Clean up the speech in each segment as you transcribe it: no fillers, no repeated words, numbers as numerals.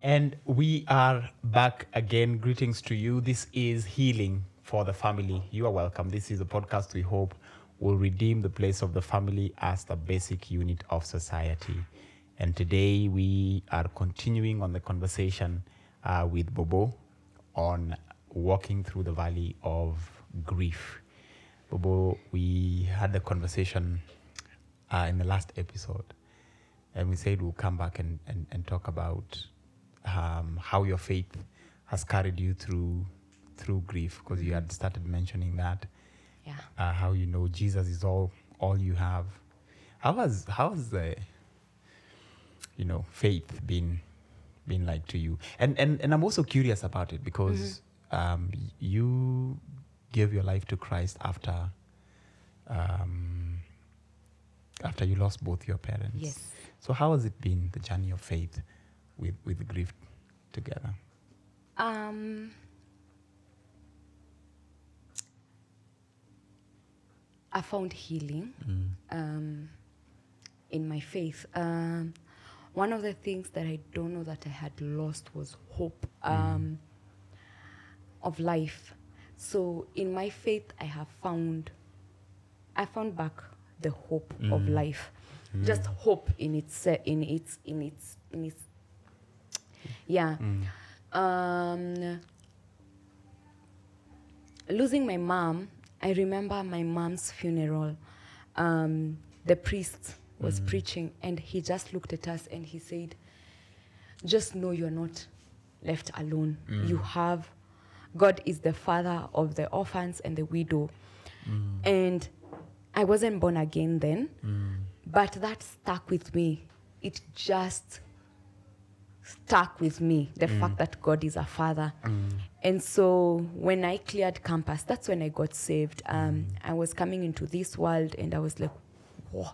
And we are back again. Greetings to you. This is Healing for the Family. You are welcome. This is a podcast we hope will redeem the place of the family as the basic unit of society. And today we are continuing on the conversation with Bobo on walking through the valley of grief. Bobo, we had the conversation in the last episode, and we said we'll come back and talk about how your faith has carried you through grief, because you had started mentioning that. Yeah. How you know Jesus is all you have. How has the faith been like to you? And I'm also curious about it because you gave your life to Christ after you lost both your parents. Yes. So how has it been, the journey of faith with grief together? I found healing in my faith. One of the things that I don't know that I had lost was hope of life. So in my faith, I found back the hope of life, just hope in its. Yeah. Losing my mom, I remember my mom's funeral. The priest was preaching, and he just looked at us and he said, just know you're not left alone. You have, God is the father of the orphans and the widow. And I wasn't born again then, but that stuck with me. It just stuck with me, the fact that God is a father. And so when I cleared campus, that's when I got saved. I was coming into this world and I was like, whoa,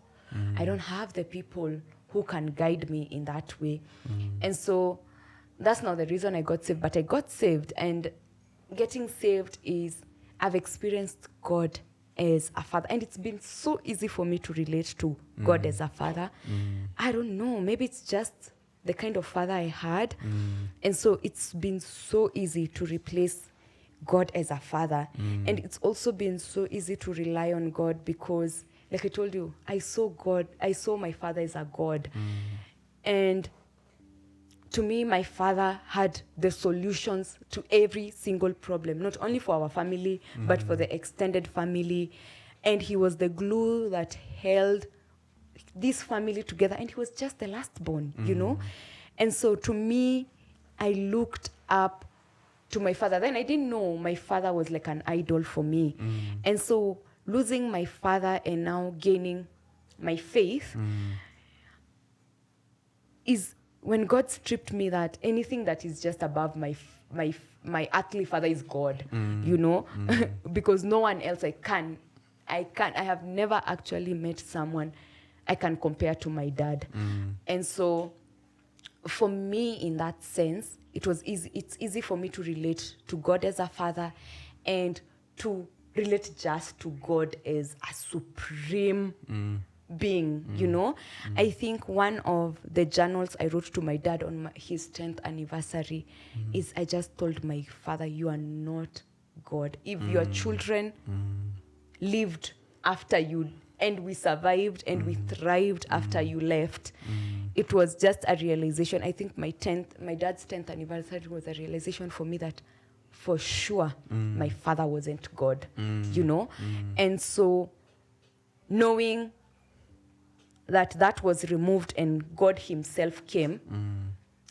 I don't have the people who can guide me in that way. And so that's not the reason I got saved, but I got saved. And getting saved is, I've experienced God as a father. And it's been so easy for me to relate to God as a father. I don't know, maybe it's just the kind of father I had. And so it's been so easy to replace God as a father. And it's also been so easy to rely on God because, like I told you, I saw my father as a God. And to me, my father had the solutions to every single problem, not only for our family, but for the extended family. And he was the glue that held this family together, and he was just the last born, And so to me, I looked up to my father. Then I didn't know my father was like an idol for me. And so losing my father and now gaining my faith is when God stripped me that anything that is just above my earthly father is God, because no one else I have never actually met someone I can compare to my dad. And so for me, in that sense, it's easy for me to relate to God as a father and to relate just to God as a supreme being, I think one of the journals I wrote to my dad on his 10th anniversary is I just told my father, you are not God. If your children lived after you, and we survived and we thrived after you left. It was just a realization. I think my dad's 10th anniversary was a realization for me that for sure my father wasn't God, And so knowing that was removed and God himself came,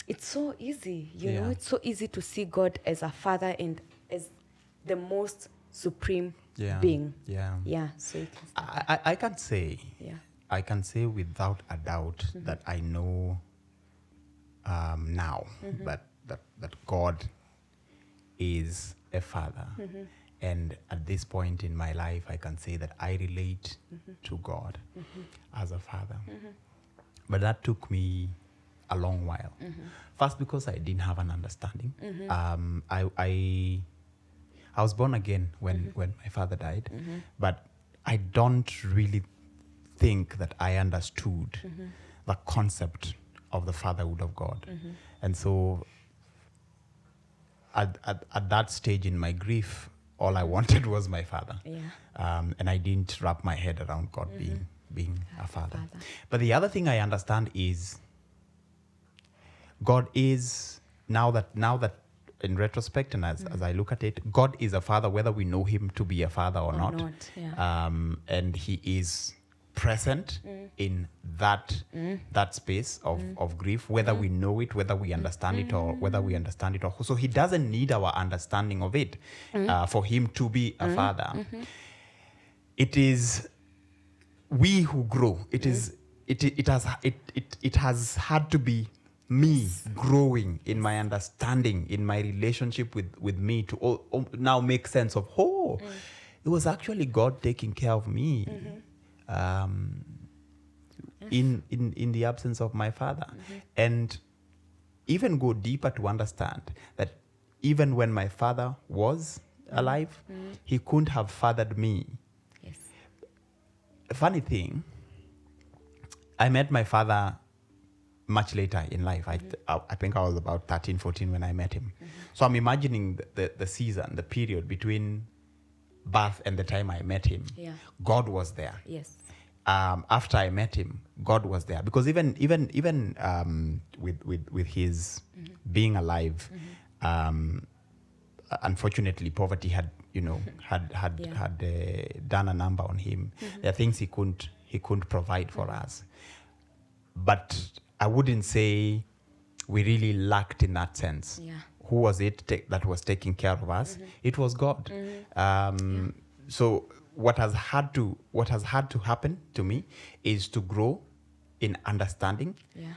it's so easy, know, it's so easy to see God as a father and as the most supreme being. So I can say, I can say without a doubt that I know now that God is a father. And at this point in my life, I can say that I relate to God as a father. But that took me a long while. First, because I didn't have an understanding. I was born again when my father died, but I don't really think that I understood the concept of the fatherhood of God. And so at that stage in my grief, all I wanted was my father. Yeah. And I didn't wrap my head around God being a father. But the other thing I understand is God is, now that in retrospect and as I look at it, God is a father, whether we know him to be a father or not. Yeah. And he is present in that space of grief, whether we know it, whether we understand it, or whether we understand it. Or so he doesn't need our understanding of it for him to be a father. It is we who grow. It is it has had to be me growing in my understanding, in my relationship with me, to now make sense of it was actually God taking care of me in the absence of my father. And even go deeper to understand that even when my father was alive, he couldn't have fathered me. Yes. A funny thing, I met my father much later in life. I think I was about 13, 14 when I met him. So I'm imagining the season, the period between birth and the time I met him. Yeah. God was there. Yes. After I met him, God was there, because even with his being alive, unfortunately, poverty had done a number on him. There are things he couldn't provide for us, but I wouldn't say we really lacked in that sense. Yeah. Who was it that was taking care of us? It was God. So what has had to happen to me is to grow in understanding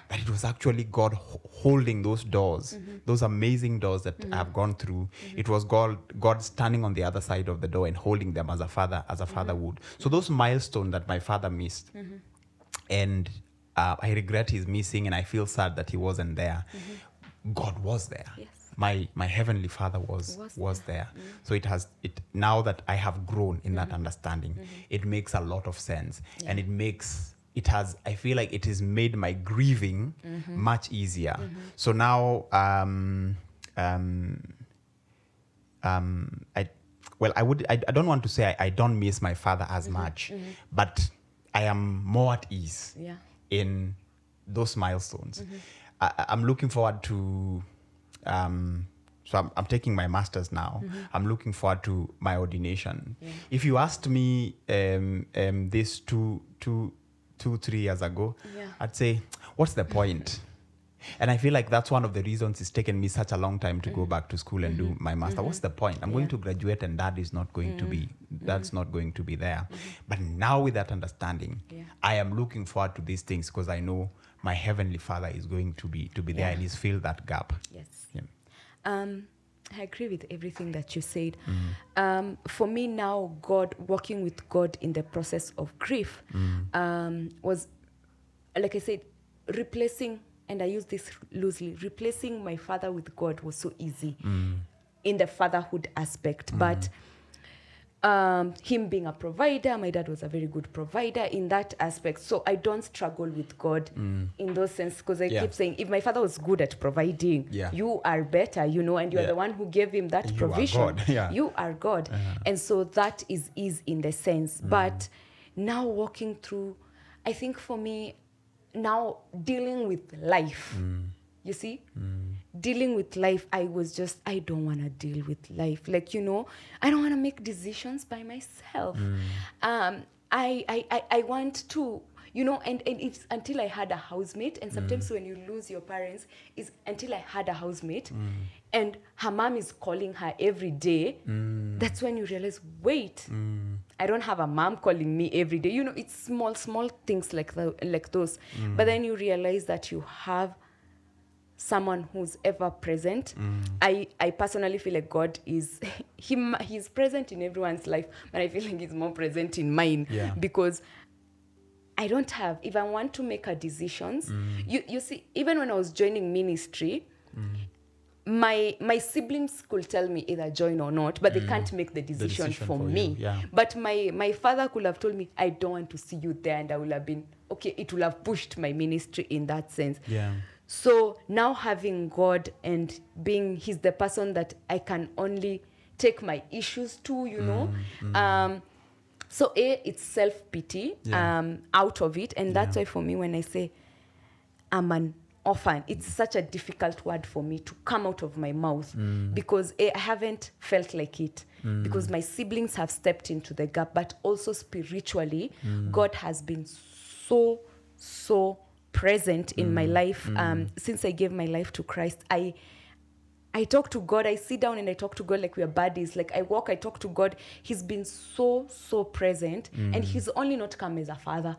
that it was actually God holding those doors, those amazing doors that I've gone through. It was God standing on the other side of the door and holding them as a father would. So those milestones that my father missed, and I regret his missing, and I feel sad that he wasn't there. God was there. Yes. My heavenly Father was there. So now that I have grown in that understanding, it makes a lot of sense, and I feel like it has made my grieving much easier. So now I don't want to say I don't miss my father as much, but I am more at ease in those milestones. I'm looking forward to so I'm taking my master's now. I'm looking forward to my ordination. If you asked me this 3 years ago, I'd say, what's the point? And I feel like that's one of the reasons it's taken me such a long time to go back to school and do my master. What's the point? I'm going to graduate, and Dad's not going to be there. But now with that understanding, I am looking forward to these things, because I know my heavenly Father is going to be there, and he's filled that gap. Yes. Yeah. I agree with everything that you said. For me now, working with God in the process of grief was, like I said, replacing, and I use this loosely, replacing my father with God was so easy in the fatherhood aspect. But him being a provider, my dad was a very good provider in that aspect. So I don't struggle with God in those sense, because I keep saying, if my father was good at providing, you are better, and you're the one who gave him that provision. Are God. You are God. And so that is ease in the sense. But now walking through, I think for me, now dealing with life, you see, dealing with life, I don't want to deal with life. Like, I don't want to make decisions by myself. I want to, and it's until I had a housemate. And sometimes when you lose your parents, is until I had a housemate and her mom is calling her every day. That's when you realize, wait, I don't have a mom calling me every day. It's small things like those. But then you realize that you have someone who's ever present. I personally feel like God is he's present in everyone's life, but I feel like he's more present in mine, because I don't have, if I want to make a decisions, you see, even when I was joining ministry, my siblings could tell me either join or not, but they can't make the decision for me. But my father could have told me, I don't want to see you there, and I would have been, okay, it will have pushed my ministry in that sense. So now having God and he's the person that I can only take my issues to, you know. So it's self-pity out of it. And that's why for me, when I say I'm an orphan, it's such a difficult word for me to come out of my mouth because I haven't felt like it, because my siblings have stepped into the gap, but also spiritually, God has been so present in my life. Since I gave my life to Christ, I talk to God. I sit down and I talk to God like we are buddies. Like I walk, I talk to God. He's been so present, and he's only not come as a father.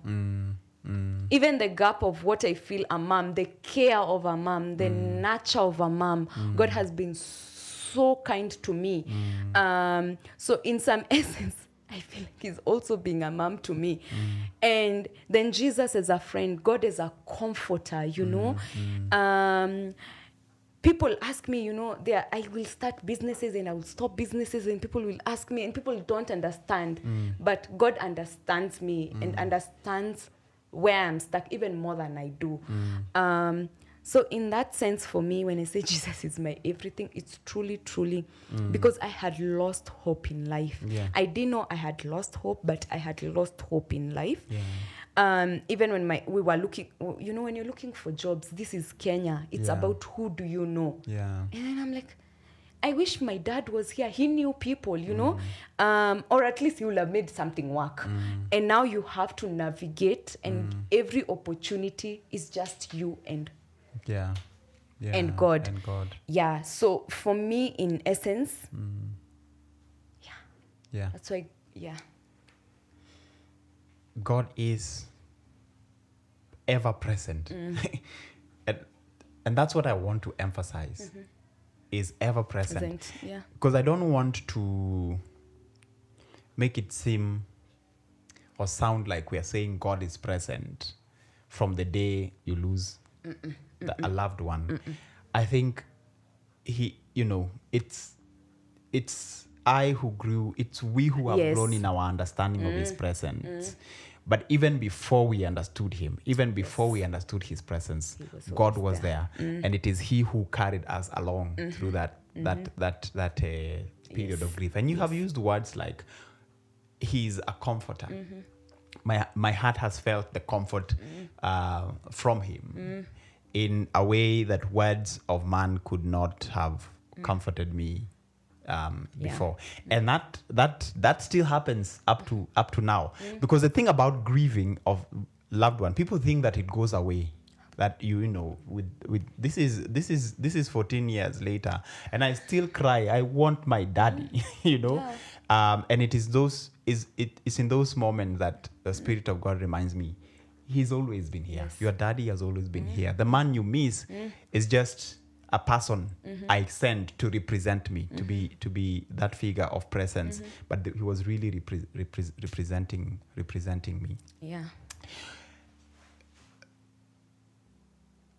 Even the gap of what I feel a mom, the care of a mom, the nurture of a mom, God has been so kind to me. So in some essence, I feel like he's also being a mom to me. And then Jesus as a friend, God as a comforter, you know. People ask me, you know, I will start businesses and I will stop businesses, and people will ask me and people don't understand. But God understands me and understands where I'm stuck even more than I do. So in that sense, for me, when I say Jesus is my everything, it's truly because I had lost hope in life. I didn't know I had lost hope, but I had lost hope in life. Even when we were looking, you know, when you're looking for jobs, this is Kenya. It's about who do you know. And then I'm like, I wish my dad was here. He knew people, you know, or at least he would have made something work. And now you have to navigate, and every opportunity is just you and and God. Yeah. So for me, in essence, that's why, God is ever present. And that's what I want to emphasize, is ever present. Because I don't want to make it seem or sound like we are saying God is present from the day you lose a loved one. I think it's I who grew, it's we who have grown in our understanding of his presence. But even before we understood him, even before we understood his presence, God was there. And it is he who carried us along through that period of grief. And you have used words like, he's a comforter. My heart has felt the comfort from him in a way that words of man could not have comforted me before. And that still happens up to now. Because the thing about grieving of loved one, people think that it goes away. That with this is 14 years later, and I still cry. I want my daddy, and it is it's in those moments that the Spirit of God reminds me, he's always been here. Your daddy has always been here. The man you miss is just a person I sent to represent me, to be that figure of presence, but he was really representing me. Yeah.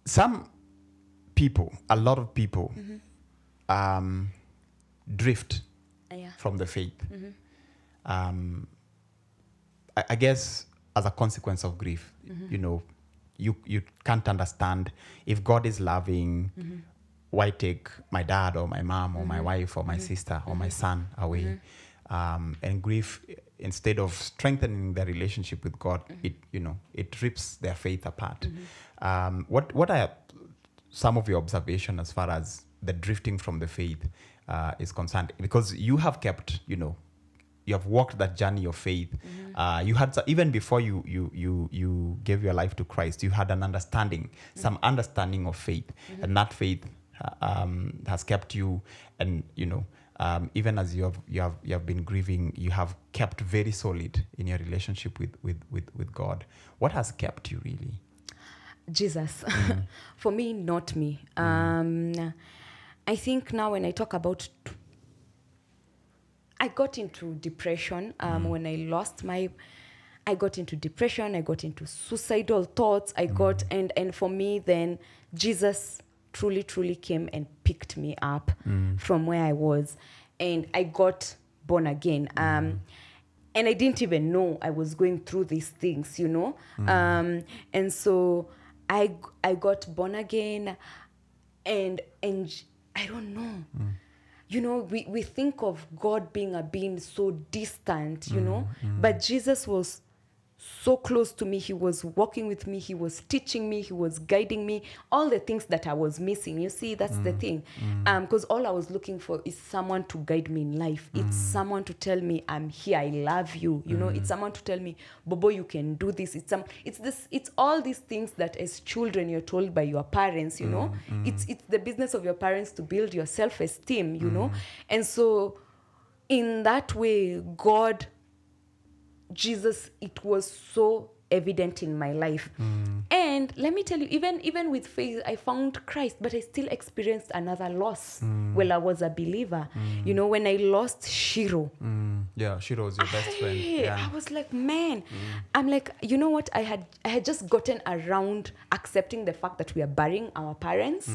Some people, a lot of people, drift from the faith. I guess as a consequence of grief, you can't understand if God is loving. Why take my dad or my mom or my wife or my sister or my son away? And grief, instead of strengthening their relationship with God, it rips their faith apart. What are some of your observations as far as the drifting from the faith is concerned? Because you have kept, you have walked that journey of faith. You had, even before you gave your life to Christ, you had an understanding, some understanding of faith, and that faith has kept you, and even as you have been grieving, you have kept very solid in your relationship with God. What has kept you really? Jesus. For me, not me. I think now when I talk about, I got into depression when I lost I got into depression, I got into suicidal thoughts, and for me then Jesus truly came and picked me up from where I was, and I got born again. And I didn't even know I was going through these things, and so I got born again, and I don't know. You know, we think of God being a being so distant, you know, but Jesus was so close to me. He was walking with me. He was teaching me. He was guiding me. All the things that I was missing. You see, that's the thing. Because all I was looking for is someone to guide me in life. It's someone to tell me, I'm here. I love you. You know, it's someone to tell me, Bobo, you can do this. It's all these things that as children you're told by your parents. You know, it's the business of your parents to build your self-esteem. You know, and so in that way, Jesus, it was so evident in my life. And let me tell you, even with faith, I found Christ, but I still experienced another loss while I was a believer. You know, when I lost Shiro. Yeah, Shiro was your best friend. Yeah. I was like, man, I'm like, you know what? I had just gotten around accepting the fact that we are burying our parents.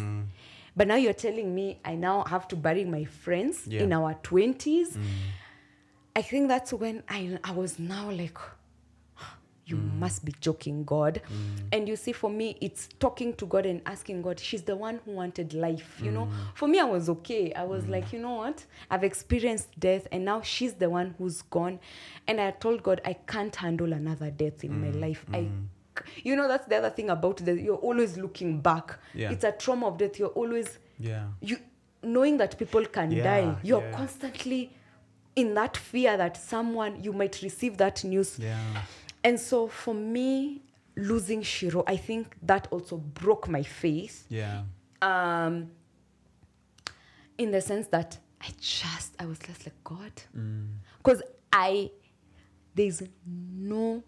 But now you're telling me I now have to bury my friends in our 20s. I think that's when I was now like, you must be joking, God. And you see, for me, it's talking to God and asking God. She's the one who wanted life, you know. For me, I was okay. I was like, you know what? I've experienced death, and now she's the one who's gone. And I told God, I can't handle another death in my life. You know, that's the other thing about death. You're always looking back. Yeah. It's a trauma of death. You're always, Yeah. knowing that people can die. You're Yeah. constantly in that fear that you might receive that news. Yeah. And so for me, losing Shiro, I think that also broke my faith. Yeah. In the sense that I was just like, God. Because there's no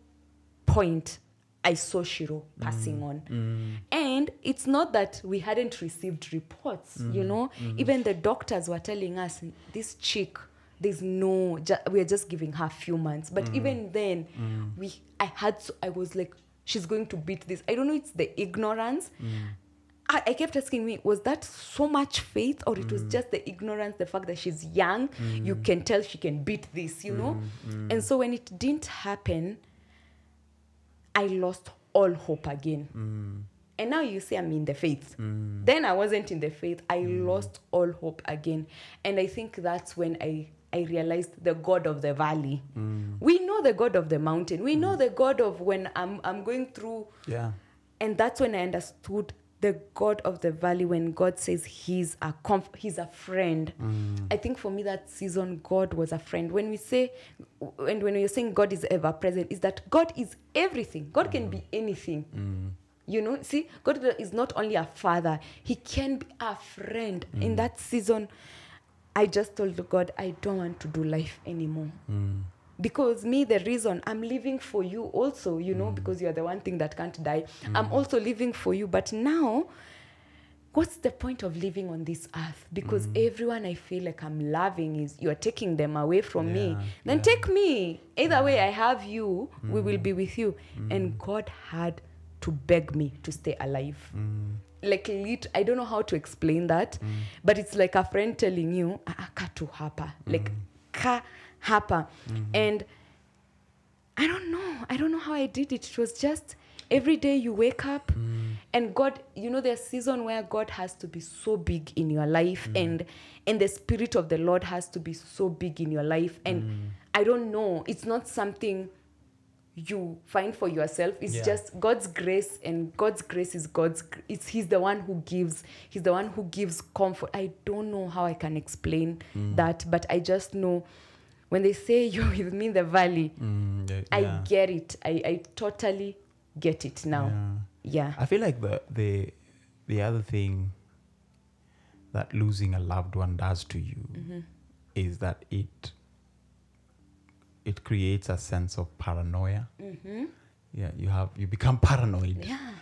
point I saw Shiro passing on. And it's not that we hadn't received reports, you know. Even the doctors were telling us, this chick, we're just giving her a few months. But even then, I was like, she's going to beat this. I don't know, it's the ignorance. I kept asking me, was that so much faith, or it was just the ignorance, the fact that she's young, you can tell she can beat this, you know? And so when it didn't happen, I lost all hope again. And now you say I'm in the faith. Then I wasn't in the faith. I lost all hope again. And I think that's when I realized the God of the valley. We know the God of the mountain. We know the God of when I'm going through. Yeah. And that's when I understood the God of the valley, when God says he's a friend. I think for me that season, God was a friend. When we say, and when you're saying God is ever present, is that God is everything. God can be anything. You know, see, God is not only a father, he can be a friend. In that season, I just told God, I don't want to do life anymore. Because the reason I'm living for you also, you know, because you're the one thing that can't die. I'm also living for you. But now, what's the point of living on this earth? Because everyone I feel like I'm loving is, you're taking them away from me. Then take me. Either way, I have you, we will be with you. And God had to beg me to stay alive. Like, I don't know how to explain that, but it's like a friend telling you, ka tu hapa. Like, ka hapa. And I don't know how I did it. It was just every day you wake up and God, you know, there's a season where God has to be so big in your life and the Spirit of the Lord has to be so big in your life. And I don't know, it's not something you find for yourself. It's just God's grace, and God's grace is he's the one who gives comfort. I don't know how I can explain that, but I just know when they say you're with me in the valley, I get it. I totally get it now. Yeah. I feel like the other thing that losing a loved one does to you is that it creates a sense of paranoia. Yeah, you become paranoid. Yeah.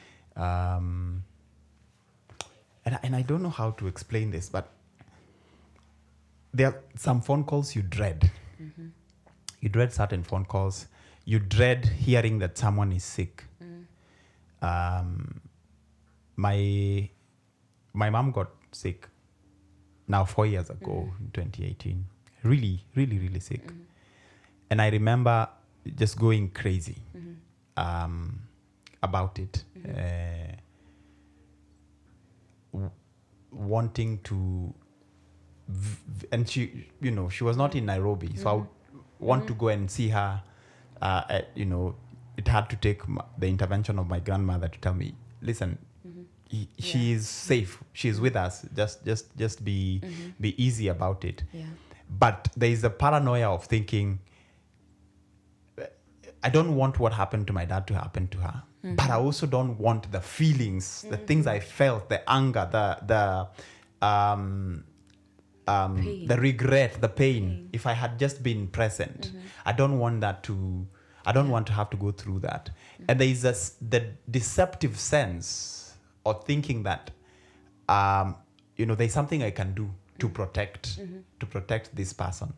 And I don't know how to explain this, but there are some phone calls you dread. You dread certain phone calls. You dread hearing that someone is sick. My mom got sick now 4 years ago in 2018. Really, really, really sick. And I remember just going crazy about it. wanting to, and she, she was not in Nairobi, so I would want to go and see her. It had to take the intervention of my grandmother to tell me, listen, she is safe. She's with us. Just be easy about it. Yeah. But there is a paranoia of thinking, I don't want what happened to my dad to happen to her. But I also don't want the feelings, the things I felt, the anger, the regret, the pain. If I had just been present, I don't want that to. I don't want to have to go through that. And there is the deceptive sense of thinking that, there's something I can do to protect this person.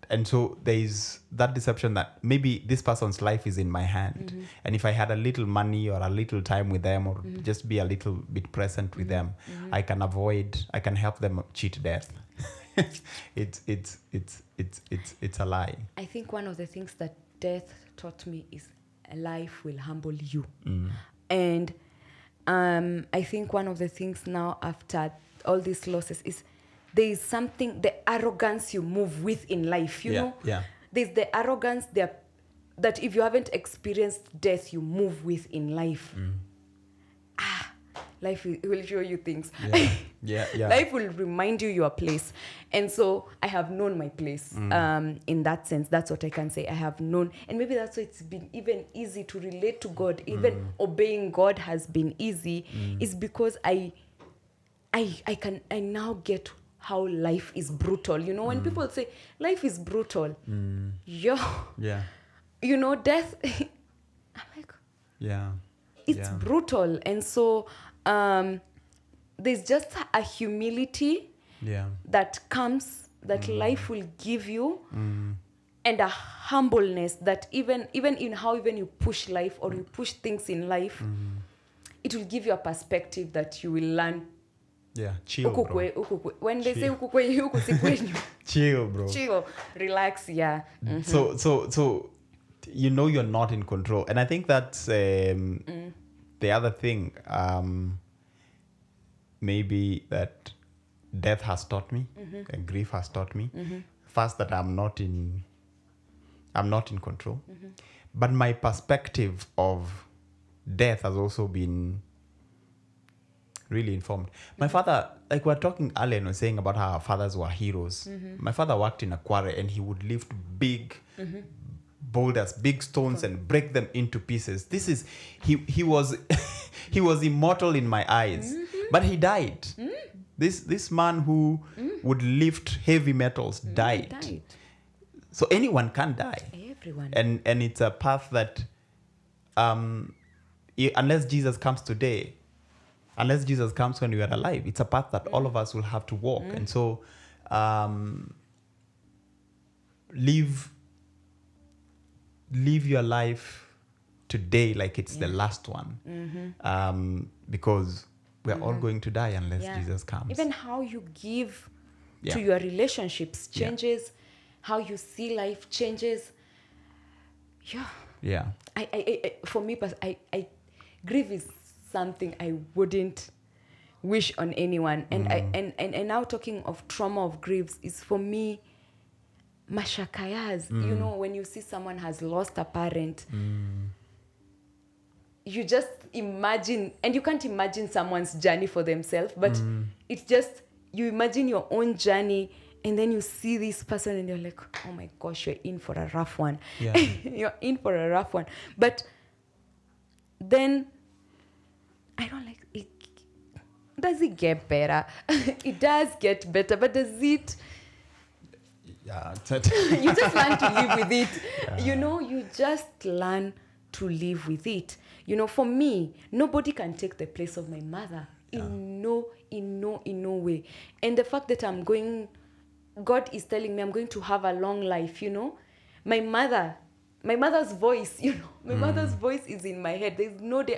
And so there is that deception that maybe this person's life is in my hand. And if I had a little money or a little time with them, or just be a little bit present with them, I can help them cheat death. It's a lie. I think one of the things that death taught me is life will humble you. And I think one of the things now after all these losses is there is something, the arrogance you move with in life, you know? Yeah. There's the arrogance there that if you haven't experienced death, you move with in life. Life will show you things. Yeah. Life will remind you your place. And so I have known my place in that sense. That's what I can say. I have known. And maybe that's why it's been even easy to relate to God. Even obeying God has been easy. Is because I now get how life is brutal. You know, when people say life is brutal, Yeah. Death, I'm like, it's brutal. And so there's just a humility that comes, that life will give you, and a humbleness that even in how even you push life or you push things in life, it will give you a perspective that you will learn. Chill, bro. When they say huku si kwenyu. Chill, bro. Chill, relax, So you're not in control, and I think that's the other thing. Maybe that death has taught me, and grief has taught me. First, that I'm not in control, but my perspective of death has also been really informed. My father, like we were talking earlier, and saying about how our fathers were heroes. My father worked in a quarry, and he would lift big boulders, big stones, and break them into pieces. He was he was immortal in my eyes, but he died. This man who would lift heavy metals died. So anyone can die. Everyone. And it's a path that, unless Jesus comes today, unless Jesus comes when we are alive, it's a path that all of us will have to walk. And so, live your life today like it's the last one, because we're all going to die unless Jesus comes. Even how you give to your relationships changes, how you see life changes. I for me, grief is something I wouldn't wish on anyone. And and now talking of trauma of griefs is for me mashakayas. When you see someone has lost a parent, you just imagine, and you can't imagine someone's journey for themselves, but it's just, you imagine your own journey, and then you see this person and you're like, oh my gosh, you're in for a rough one. You're in for a rough one. But then I don't like it. Does it get better? It does get better, but does it? You just learn to live with it. You just learn to live with it. For me, nobody can take the place of my mother in no way. And the fact that God is telling me I'm going to have a long life, my mother's voice, my mother's voice is in my head. There's no day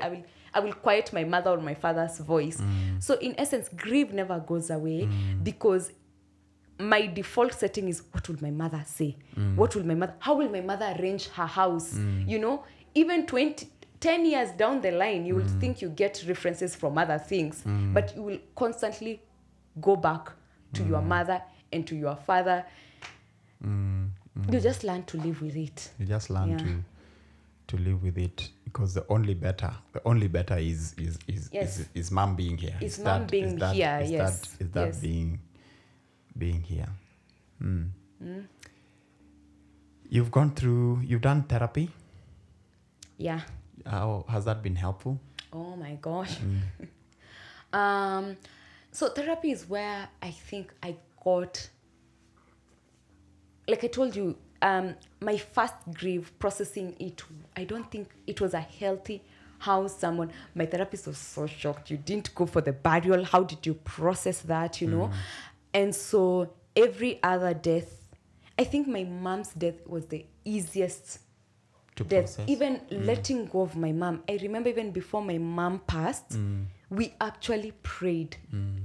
I will quiet my mother or my father's voice. So in essence, grief never goes away, because my default setting is, what will my mother say? How will my mother arrange her house? Even 10 years down the line, you will think you get references from other things, but you will constantly go back to your mother and to your father. You just learn to live with it. You just learn to live with it, because the only better is mom being here. Is mom being here, yes. Is that Yes. being here. You've done therapy. Yeah. How has that been helpful? Oh my gosh. So therapy is where I think I got, like I told you, my first grief, processing it, I don't think it was a healthy how my therapist was so shocked. You didn't go for the burial. How did you process that, you know? And so every other death, I think my mom's death was the easiest To death. process. Even letting go of my mom. I remember even before my mom passed, we actually prayed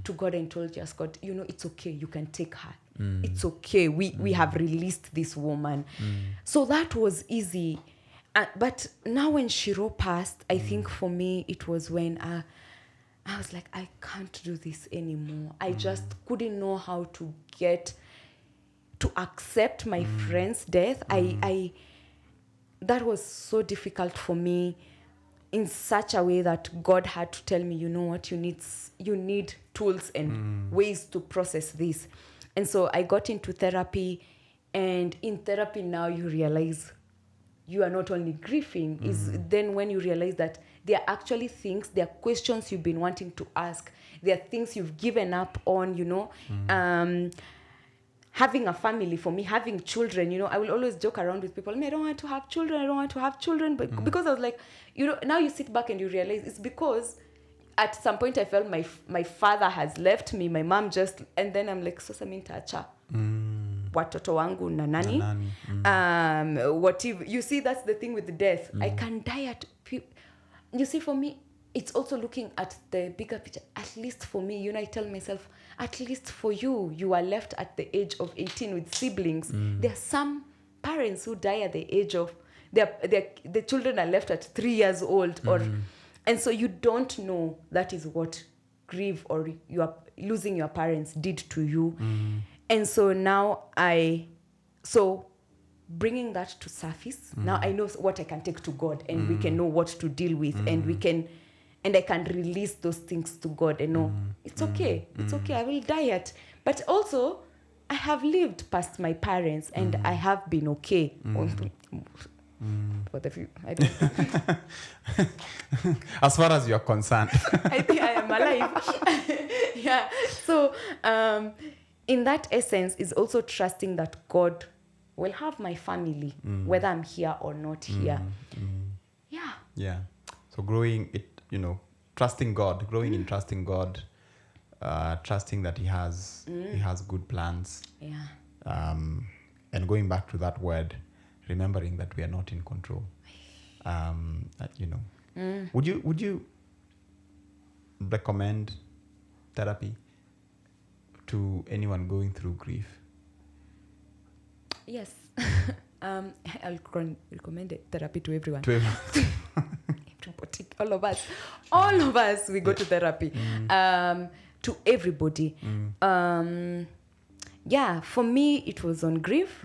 to God and told just God, you know, it's okay. You can take her. It's okay. We have released this woman. So that was easy. But now when Shiro passed, I think for me it was when I was like, I can't do this anymore. I just couldn't know how to get to accept my friend's death. That was so difficult for me, in such a way that God had to tell me, you know what, you need tools and ways to process this. And so I got into therapy, and in therapy now you realize you are not only grieving, is then when you realize that there are actually things, there are questions you've been wanting to ask, there are things you've given up on, you know. Having a family, for me, having children, you know, I will always joke around with people, I don't want to have children, but because I was like, you know, now you sit back and you realize it's because at some point I felt my father has left me, my mom just, and then I'm like, sasa mimi nitaacha watoto wangu na nani. What if, you see, that's the thing with the death. I can die at, you see, for me, it's also looking at the bigger picture. At least for me, you know, I tell myself, at least for you are left at the age of 18 with siblings. There are some parents who die at the age of, the children are left at 3 years old, and so you don't know that is what grief or you are losing your parents did to you. And so now bringing that to surface, now I know what I can take to God, and we can know what to deal with, and I can release those things to God and know it's okay. It's okay. I will die yet. But also, I have lived past my parents, and I have been okay. For the few, I don't know. As far as you're concerned. I think I am alive. Yeah. So, in that essence, is also trusting that God will have my family, whether I'm here or not here. Yeah. Yeah. So growing it, you know, trusting God, growing in trusting God, trusting that He has good plans. Yeah. And going back to that word, remembering that we are not in control. You know, would you recommend therapy to anyone going through grief? Yes. I'll recommend therapy to everyone. To everyone. Everybody, all of us, we go to therapy. To everybody. Yeah, for me, it was on grief.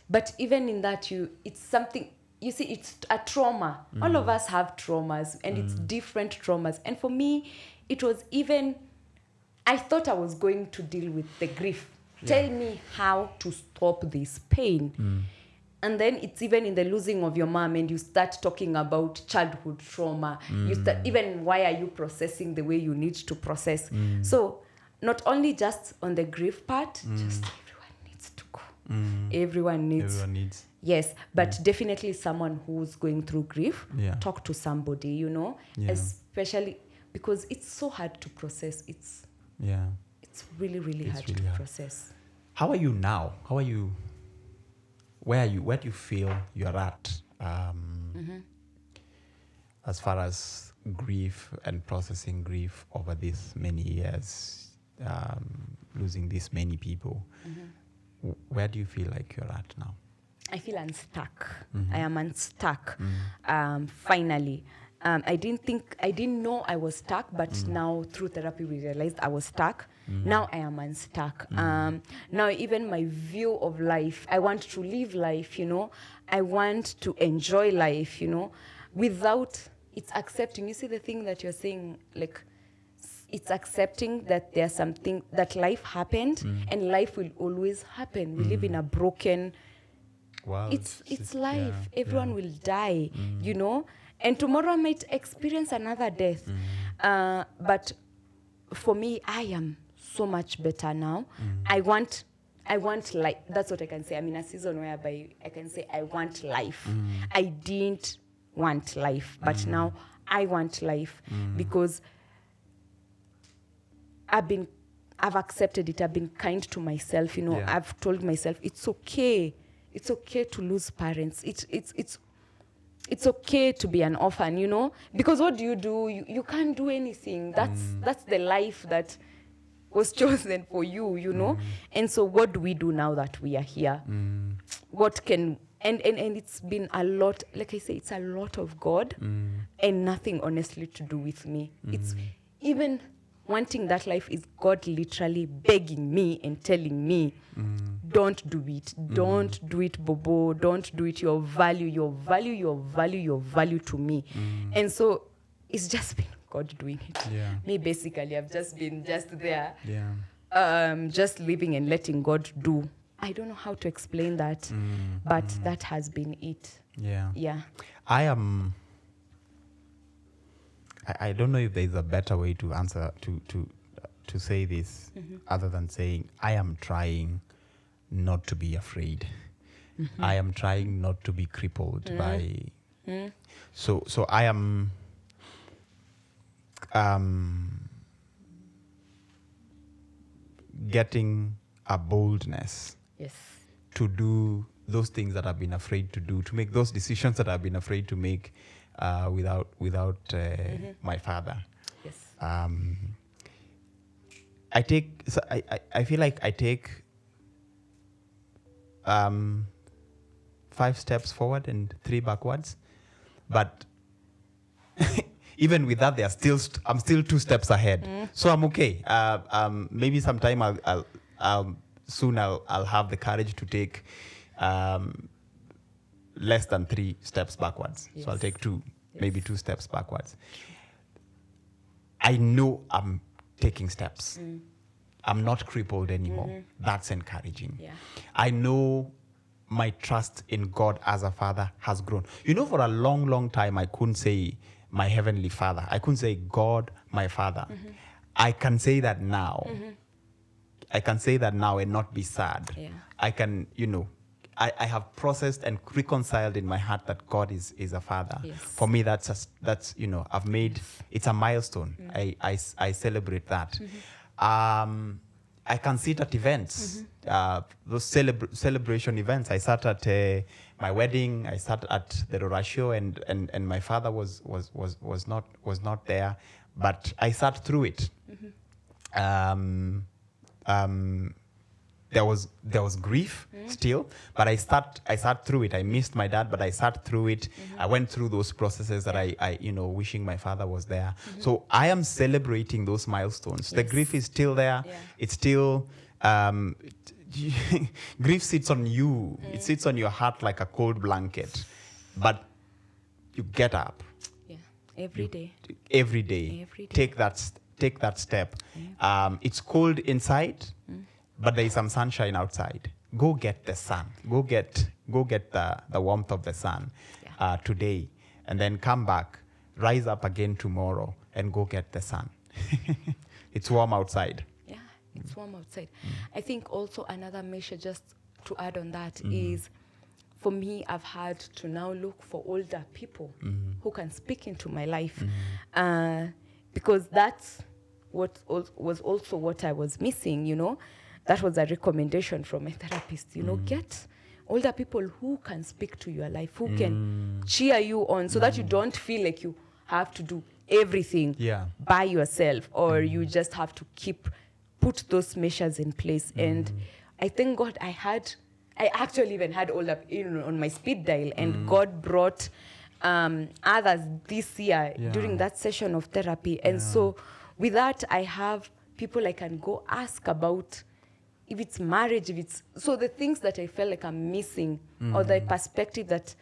But even in that, it's something, you see, it's a trauma. All of us have traumas, and it's different traumas. And for me, it was even, I thought I was going to deal with the grief. Tell me how to stop this pain. And then it's even in the losing of your mom, and you start talking about childhood trauma. You start, even why are you processing the way you need to process? So not only just on the grief part, just everyone needs to go. Everyone needs. Yes, but definitely someone who's going through grief, talk to somebody, you know, especially because it's so hard to process. It's really, really hard to process. How are you now? How are you? Where do you feel you're at? As far as grief and processing grief over these many years, losing these many people, where do you feel like you're at now? I feel unstuck. I am unstuck. Finally. I didn't know I was stuck, but now through therapy we realized I was stuck. Now I am unstuck. Now even my view of life, I want to live life, I want to enjoy life, without, it's accepting. You see the thing that you're saying, like, it's accepting that there's something, that life happened and life will always happen. We live in a broken, Wow. it's life. Everyone will die, and tomorrow I might experience another death. But for me, I am so much better now. I want life. That's what I can say. I'm in a season whereby I can say I want life. I didn't want life, but now I want life because I've accepted it. I've been kind to myself. I've told myself it's okay. It's okay to lose parents. It's okay to be an orphan, because what do? You can't do anything. That's the life that was chosen for you, And so what do we do now that we are here? What can, and it's been a lot, like I say, it's a lot of God and nothing honestly to do with me. It's even wanting that life is God literally begging me and telling me, don't do it. Don't do it, Bobo. Don't do it. Your value to me. And so it's just been God doing it. Yeah. Me, basically, I've just been there. Yeah. Just living and letting God do. I don't know how to explain that, but that has been it. Yeah. Yeah. I don't know if there's a better way to answer to say this other than saying I am trying not to be afraid. I am trying not to be crippled by. So I am. Getting a boldness. Yes. To do those things that I've been afraid to do, to make those decisions that I've been afraid to make without my father. Yes. I feel like I take 5 steps forward and 3 backwards, but even with that, I'm still 2 steps ahead. So I'm okay. Maybe sometime I'll have the courage to take less than 3 steps backwards. Yes. So I'll take 2, maybe 2 steps backwards. I know I'm taking steps. I'm not crippled anymore. That's encouraging. Yeah. I know my trust in God as a father has grown. For a long, long time, I couldn't say my heavenly father. I couldn't say God, my father. I can say that now. I can say that now and not be sad. Yeah. I can, I have processed and reconciled in my heart that God is a father. Yes. For me, that's I've made, it's a milestone. I celebrate that. I can sit at events, those celebration events. I sat at my wedding. I sat at the Rora show, and my father was not there, but I sat through it. There was grief still, but I sat through it. I missed my dad, but I sat through it. I went through those processes that I wishing my father was there. So I am celebrating those milestones. The grief is still there. Yeah. It's still grief sits on you. It sits on your heart like a cold blanket, but you get up. Yeah. Every day. Every day. Take that step. It's cold inside, but there is some sunshine outside. Go get the sun. Go get the warmth of the sun today, and then come back. Rise up again tomorrow and go get the sun. It's warm outside. Yeah, it's warm outside. I think also another measure, just to add on that, is for me, I've had to now look for older people who can speak into my life, because that's what was also what I was missing. That was a recommendation from a therapist. Get older people who can speak to your life, who can cheer you on, so that you don't feel like you have to do everything by yourself, or you just have to put those measures in place. And I thank God I I actually even had all up on my speed dial, and God brought others this year during that session of therapy. And so with that, I have people I can go ask about, if it's marriage, if it's... So the things that I felt like I'm missing, or the perspective that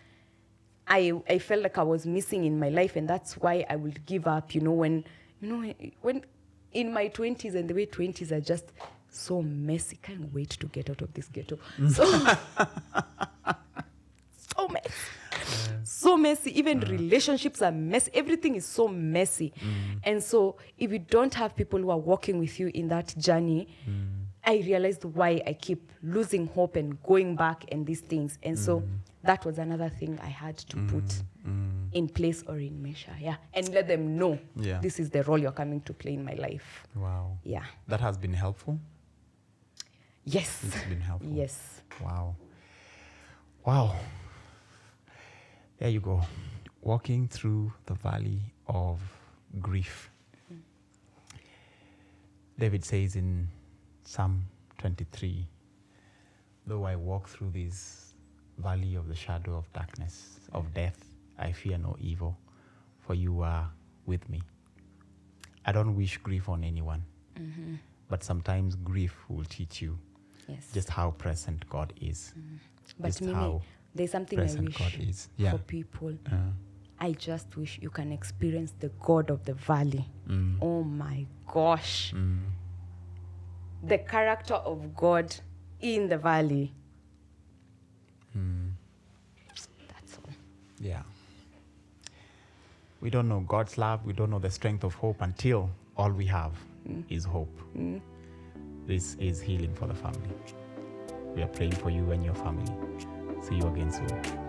I felt like I was missing in my life, and that's why I would give up, when in my 20s, and the way 20s are just so messy. Can't wait to get out of this ghetto. So messy. So messy. Even relationships are messy. Everything is so messy. And so if you don't have people who are walking with you in that journey, I realized why I keep losing hope and going back and these things. And so that was another thing I had to put in place or in measure. Yeah. And let them know this is the role you're coming to play in my life. Wow. Yeah. That has been helpful? Yes. It's been helpful. Yes. Wow. Wow. There you go. Walking through the valley of grief. David says in Psalm 23, though I walk through this valley of the shadow of darkness, of death, I fear no evil, for you are with me. I don't wish grief on anyone, but sometimes grief will teach you just how present God is. But Mimi, there's something I wish God is. for people. I just wish you can experience the God of the valley. Oh my gosh. The character of God in the valley. That's all. Yeah. We don't know God's love. We don't know the strength of hope until all we have is hope. This is healing for the family. We are praying for you and your family. See you again soon.